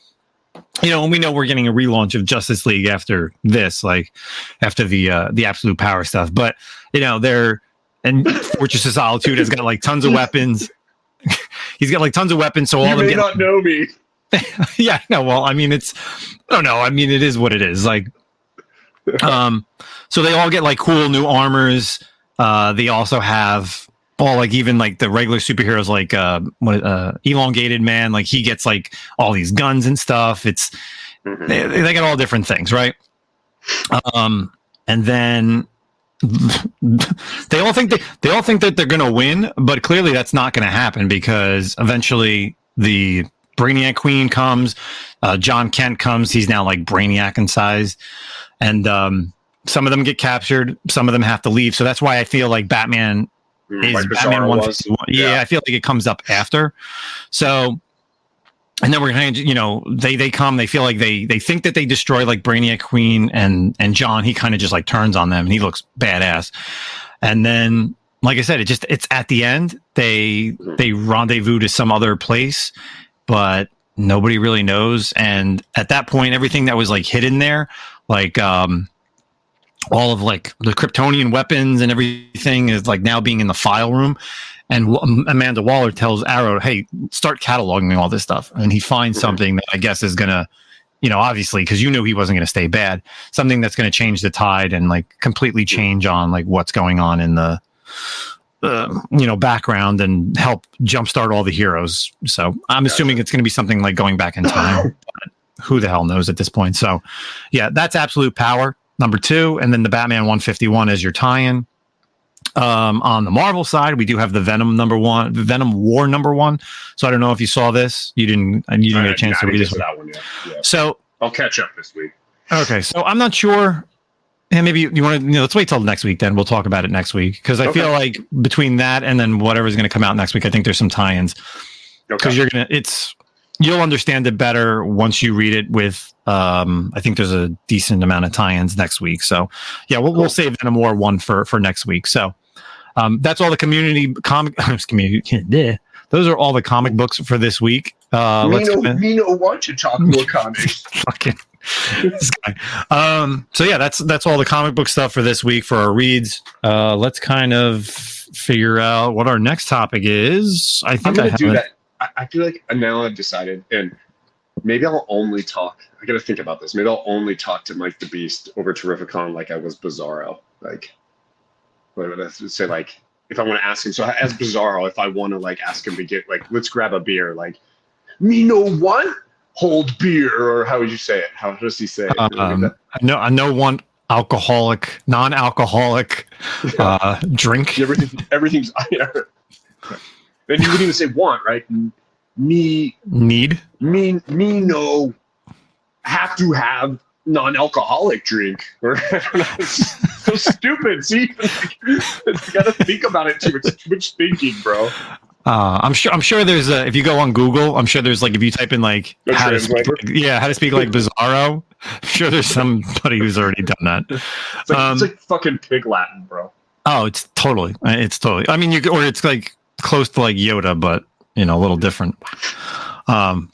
And we know we're getting a relaunch of Justice League after this, like after the Absolute Power stuff. But, and Fortress of Solitude has got like tons of weapons. He's got like tons of weapons, so all of them not know me. Yeah, no. Well, I mean, it is what it is. Like, so they all get like cool new armors. They also have all like even like the regular superheroes, like Elongated Man. Like he gets like all these guns and stuff. It's they get all different things, right? And then. They all think that they're going to win, but clearly that's not going to happen because eventually the Brainiac Queen comes, John Kent comes. He's now like Brainiac in size, and some of them get captured, some of them have to leave. So that's why I feel like Batman is like Batman 151. Yeah, I feel like it comes up after. So. And then we're going to, they come, they feel like they think that they destroy like Brainiac Queen and John, he kind of just like turns on them and he looks badass. And then like I said, it's at the end. They rendezvous to some other place, but nobody really knows. And at that point, everything that was like hidden there, like all of like the Kryptonian weapons and everything is like now being in the file room. And Amanda Waller tells Arrow, "Hey, start cataloging all this stuff." And he finds something that I guess is gonna, obviously, because he wasn't gonna stay bad, something that's gonna change the tide and like completely change on like what's going on in the background and help jumpstart all the heroes. So I'm assuming it's gonna be something like going back in time. But who the hell knows at this point? So yeah, that's Absolute Power number 2, and then the Batman 151 as your tie-in. On the Marvel side, we do have the Venom War number 1. So I don't know if you saw this. You didn't get a chance to read this one. That one, yeah. So I'll catch up this week. Okay, so I'm not sure. And maybe you want to, let's wait till next week. Then we'll talk about it next week, because I feel like between that and then whatever's going to come out next week, I think there's some tie-ins. Because you'll understand it better once you read it with. I think there's a decent amount of tie-ins next week. So yeah, we'll save Venom War 1 for next week. So that's all the those are all the comic books for this week. Mino want to talk more comics. Fucking this guy. So yeah, that's all the comic book stuff for this week for our reads. Let's kind of figure out what our next topic is. I think I'm gonna do that. I feel like now I've decided, and maybe I'll only talk. I got to think about this. Maybe I'll only talk to Mike the Beast over Terrificon like I was Bizarro. Like, what would I say? Like, if I want to ask him, so as Bizarro, if I want to like ask him to get like, let's grab a beer. Like, me no what? Hold beer, or how would you say it? How does he say it? I know one non-alcoholic drink. Everything's. Then you would even say want, right? Me no have to have non-alcoholic drink. Or so stupid. See, you gotta think about it too much thinking, bro. I'm sure there's if you go on Google, I'm sure there's like, if you type in like how to speak like Bizarro, I'm sure there's somebody who's already done that. It's like fucking pig Latin, bro. Oh, it's totally. I mean, it's like close to like Yoda, but a little different.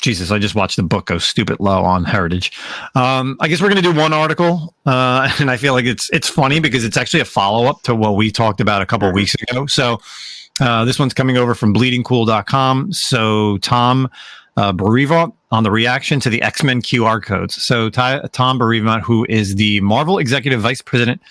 Jesus, I just watched the book go stupid low on Heritage. I guess we're going to do one article, and I feel like it's funny because it's actually a follow-up to what we talked about a couple of weeks ago. So this one's coming over from bleedingcool.com. So Tom Bereavant on the reaction to the X-Men QR codes. So Tom Bereavant, who is the Marvel Executive Vice President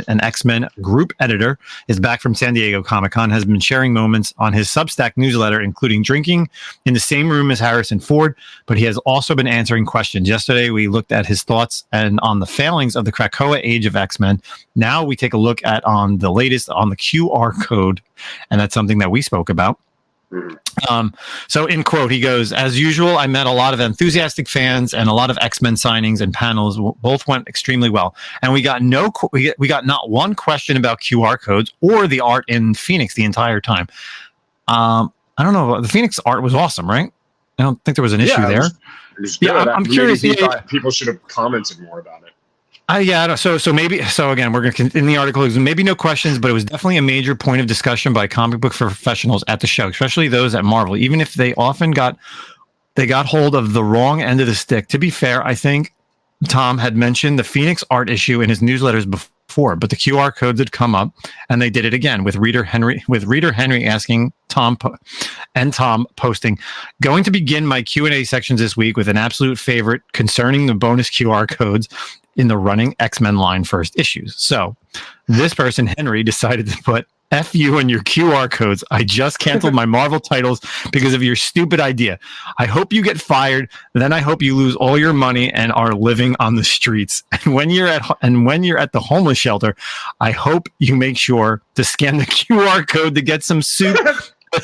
and X-Men Group Editor, is back from San Diego Comic-Con, has been sharing moments on his Substack newsletter, including drinking in the same room as Harrison Ford, but he has also been answering questions. Yesterday, we looked at his thoughts and on the failings of the Krakoa Age of X-Men. Now we take a look at on the latest on the QR code, and that's something that we spoke about. So in quote, he goes, "As usual, I met a lot of enthusiastic fans and a lot of X-Men signings and panels. Both went extremely well. And we got not one question about QR codes or the art in Phoenix the entire time." I don't know. The Phoenix art was awesome, right? I don't think there was an issue there. I'm curious. People should have commented more about it. So again, we're going to, in the article, it was maybe no questions, but it was definitely a major point of discussion by comic book professionals at the show, especially those at Marvel, even if they often got hold of the wrong end of the stick. To be fair, I think Tom had mentioned the Phoenix art issue in his newsletters before, but the QR codes had come up, and they did it again with reader Henry asking Tom posting, "Going to begin my Q&A sections this week with an absolute favorite concerning the bonus QR codes in the running X-Men line first issues." So this person, Henry, decided to put F you and your QR codes. I just canceled my Marvel titles because of your stupid idea. I hope you get fired. Then I hope you lose all your money and are living on the streets. And when you're at the homeless shelter, I hope you make sure to scan the QR code to get some soup. But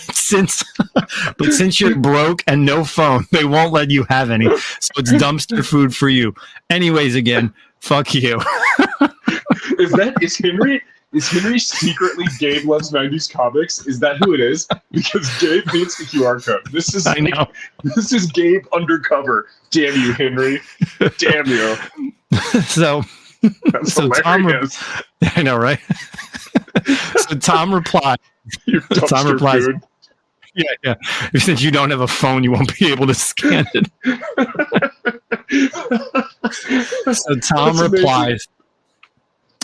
since you're broke and no phone, they won't let you have any. So it's dumpster food for you. Anyways, again, fuck you. Is Henry secretly Gabe Loves 90s Comics? Is that who it is? Because Gabe needs the QR code. This is Gabe undercover. Damn you, Henry. Damn you. So That's hilarious. I know, right? So Tom replied. Your Tom dumpster replies. food. Yeah. Since you don't have a phone, you won't be able to scan it. So Tom replies.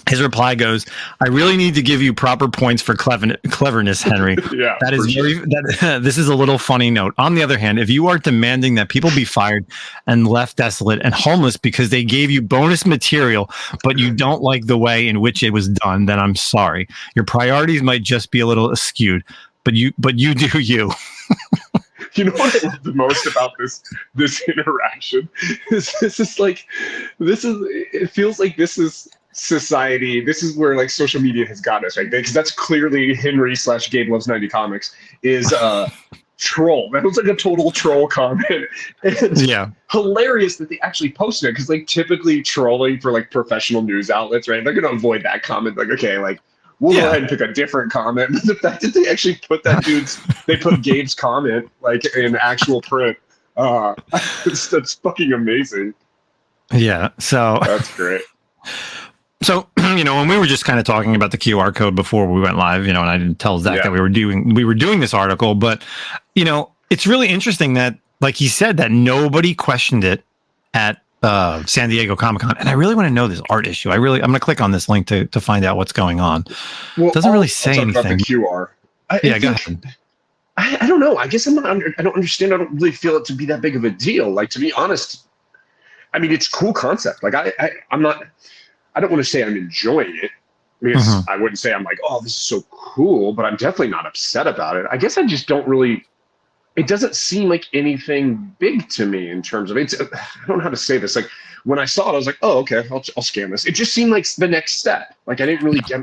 His reply goes, "I really need to give you proper points for cleverness, Henry. Yeah, that is sure. this is a little funny note. On the other hand, if you are demanding that people be fired and left desolate and homeless because they gave you bonus material, but you don't like the way in which it was done, then I'm sorry. Your priorities might just be a little askewed, but you do you." You know what I love the most about this interaction is it feels like this is society. This is where like social media has got us, right? Because that's clearly Henry / Gabe Loves 90 Comics is troll. That was like a total troll comment. And Yeah. hilarious that they actually posted it, because like typically trolling for like professional news outlets, right? They're gonna avoid that comment. Like, okay, like we'll go ahead and pick a different comment. But the fact that they actually put they put Gabe's comment like in actual print, that's fucking amazing. Yeah. So That's great. So, when we were just kind of talking about the QR code before we went live, and I didn't tell Zach that we were doing this article, but it's really interesting that, like he said, that nobody questioned it at San Diego Comic-Con, and I really want to know this art issue. I'm going to click on this link to find out what's going on. Well, it doesn't really say anything. About the QR. Go ahead. I don't know. I guess I don't understand. I don't really feel it to be that big of a deal. Like, to be honest, I mean, it's a cool concept. Like, I don't want to say I'm enjoying it, because I wouldn't say I'm like, oh, this is so cool, but I'm definitely not upset about it. I guess I just don't really, it doesn't seem like anything big to me in terms of I don't know how to say this. Like, when I saw it, I was like, oh, okay, I'll scan this. It just seemed like the next step. Like, I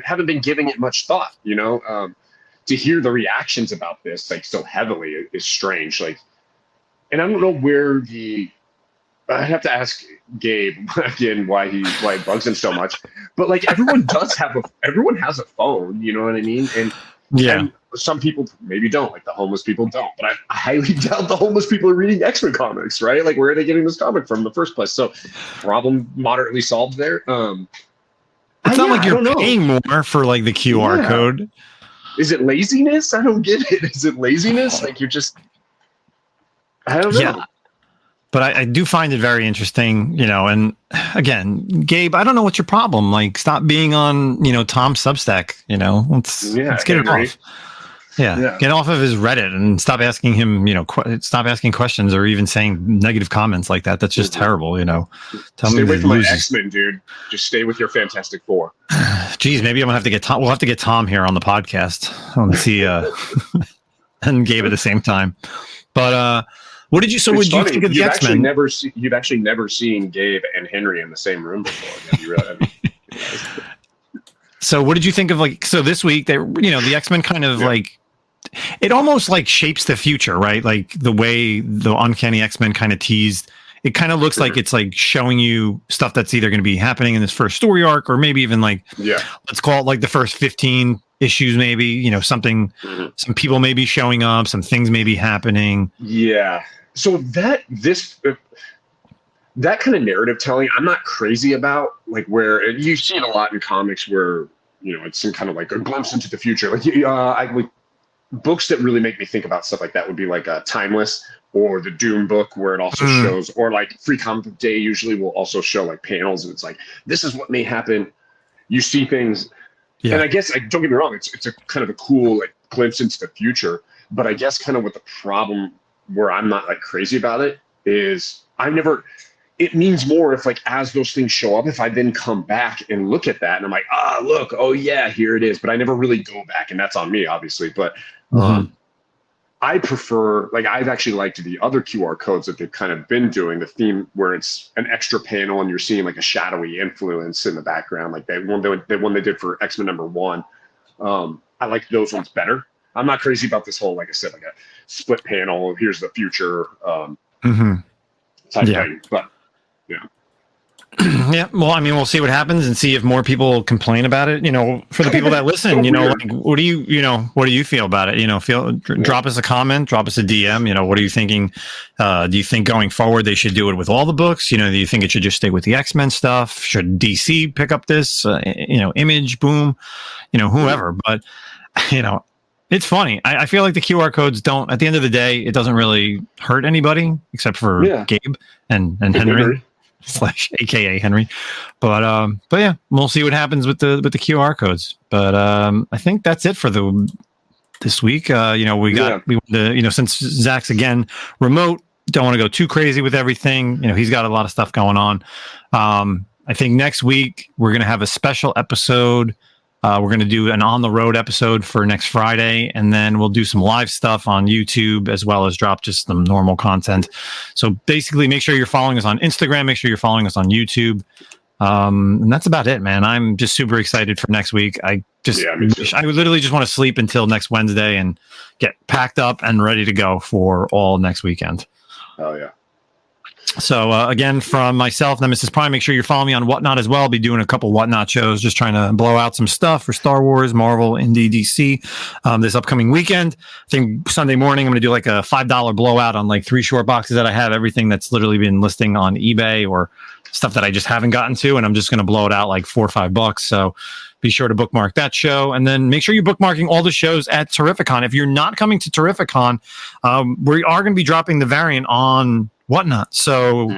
haven't been giving it much thought, to hear the reactions about this, like, so heavily is strange. Like, and I don't know where I have to ask Gabe again why it bugs him so much. But like, everyone has a phone, you know what I mean? And some people maybe don't, like the homeless people don't. But I highly doubt the homeless people are reading X-Men comics, right? Like, where are they getting this comic from in the first place? So, problem moderately solved there. It's not like you're paying more for like the QR code. Is it laziness? I don't get it. Is it laziness? Like, you're just, I don't know. Yeah. But I do find it very interesting, and again, Gabe, I don't know what's your problem. Like, stop being on, Tom's Substack, let's get it off. Yeah, get off of his Reddit and stop asking him, stop asking questions or even saying negative comments like that. That's just terrible, Tell stay me away from my X-Men, dude. Just stay with your Fantastic Four. Geez, maybe I'm gonna have to get Tom. We'll have to get Tom here on the podcast. I want to see and Gabe at the same time. But what did you think of the X-Men? You've actually never seen Gabe and Henry in the same room before. So what did you think of this week the X-Men kind of like, it almost like shapes the future, right? Like the way the Uncanny X-Men kind of teased, it kind of looks like it's like showing you stuff that's either going to be happening in this first story arc, or maybe even let's call it like the first 15 issues, maybe, something, some people may be showing up, some things may be happening. Yeah. So that kind of narrative telling, I'm not crazy about, like, where you see it a lot in comics where, it's some kind of like a glimpse into the future. Like, books that really make me think about stuff like that would be like Timeless or the Doom book, where it also shows, or like Free Comic Book Day usually will also show like panels, and it's like, this is what may happen. You see things. Yeah. And I guess, don't get me wrong, it's a kind of a cool like glimpse into the future. But I guess kind of what the problem where I'm not like crazy about it is it means more if, like, as those things show up, if I then come back and look at that and I'm like, look, oh yeah, here it is. But I never really go back, and that's on me, obviously. But I prefer, like, I've actually liked the other QR codes that they've kind of been doing, the theme where it's an extra panel and you're seeing like a shadowy influence in the background, like the one they did for X-Men #1. I like those ones better. I'm not crazy about this whole, like I said, like a split panel, here's the future type thing. But Yeah, well, I mean, we'll see what happens and see if more people complain about it. For the people that listen, like, what do you feel about it? Drop us a comment, drop us a DM. What are you thinking? Do you think going forward they should do it with all the books? Do you think it should just stay with the X-Men stuff? Should DC pick up this? Image, Boom, whoever. But it's funny. I feel like the QR codes don't. At the end of the day, it doesn't really hurt anybody except for Gabe and Henry. / AKA Henry, but yeah, we'll see what happens with the QR codes. But I think that's it for this week. Since Zach's again remote, don't want to go too crazy with everything. He's got a lot of stuff going on. I think next week we're gonna have a special episode. We're going to do an on the road episode for next Friday, and then we'll do some live stuff on YouTube as well as drop just some normal content. So basically, make sure you're following us on Instagram. Make sure you're following us on YouTube. And that's about it, man. I'm just super excited for next week. I literally just want to sleep until next Wednesday and get packed up and ready to go for all next weekend. Oh, yeah. So again, from myself, Nemesis Prime, make sure you're following me on Whatnot as well. I'll be doing a couple Whatnot shows, just trying to blow out some stuff for Star Wars, Marvel, Indie, DC this upcoming weekend. I think Sunday morning I'm going to do like a $5 blowout on like 3 short boxes that I have, everything that's literally been listing on eBay or stuff that I just haven't gotten to, and I'm just going to blow it out like $4 or $5. So be sure to bookmark that show, and then make sure you're bookmarking all the shows at Terrificon. If you're not coming to Terrificon, we are going to be dropping the variant on Whatnot, so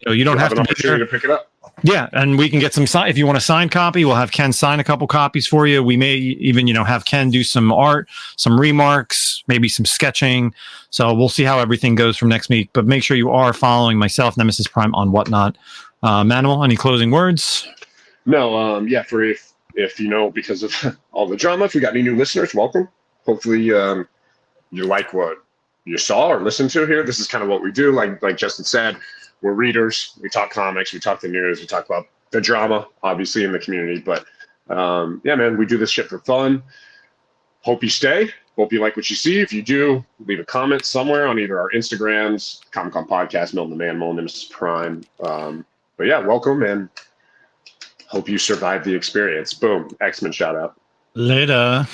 you don't have to be there to pick it up. Yeah, and we can get some if you want a signed copy, we'll have Ken sign a couple copies for you. We may even have Ken do some art, some remarks, maybe some sketching. So we'll see how everything goes from next week. But make sure you are following myself, Nemesis Prime, on Whatnot. Manimal, any closing words? No, for if because of all the drama, if we got any new listeners, welcome. Hopefully you like what you saw or listened to here. This is kind of what we do. Like Justin said, we're readers. We talk comics. We talk the news. We talk about the drama, obviously, in the community. But man, we do this shit for fun. Hope you stay. Hope you like what you see. If you do, leave a comment somewhere on either our Instagrams, Comic-Con Podcast, Milton the Man, Nemesis Prime. But yeah, welcome, and hope you survive the experience. Boom. X-Men shout out. Later.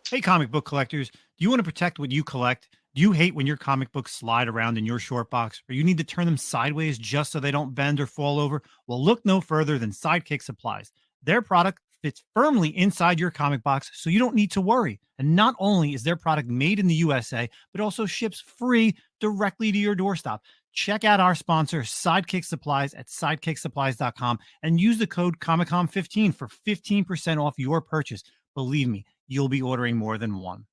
Hey, comic book collectors. Do you want to protect what you collect? Do you hate when your comic books slide around in your short box, or you need to turn them sideways just so they don't bend or fall over? Well, look no further than Sidekick Supplies. Their product fits firmly inside your comic box, so you don't need to worry. And not only is their product made in the USA, but also ships free directly to your doorstep. Check out our sponsor, Sidekick Supplies, at sidekicksupplies.com and use the code ComicCon15 for 15% off your purchase. Believe me, you'll be ordering more than one.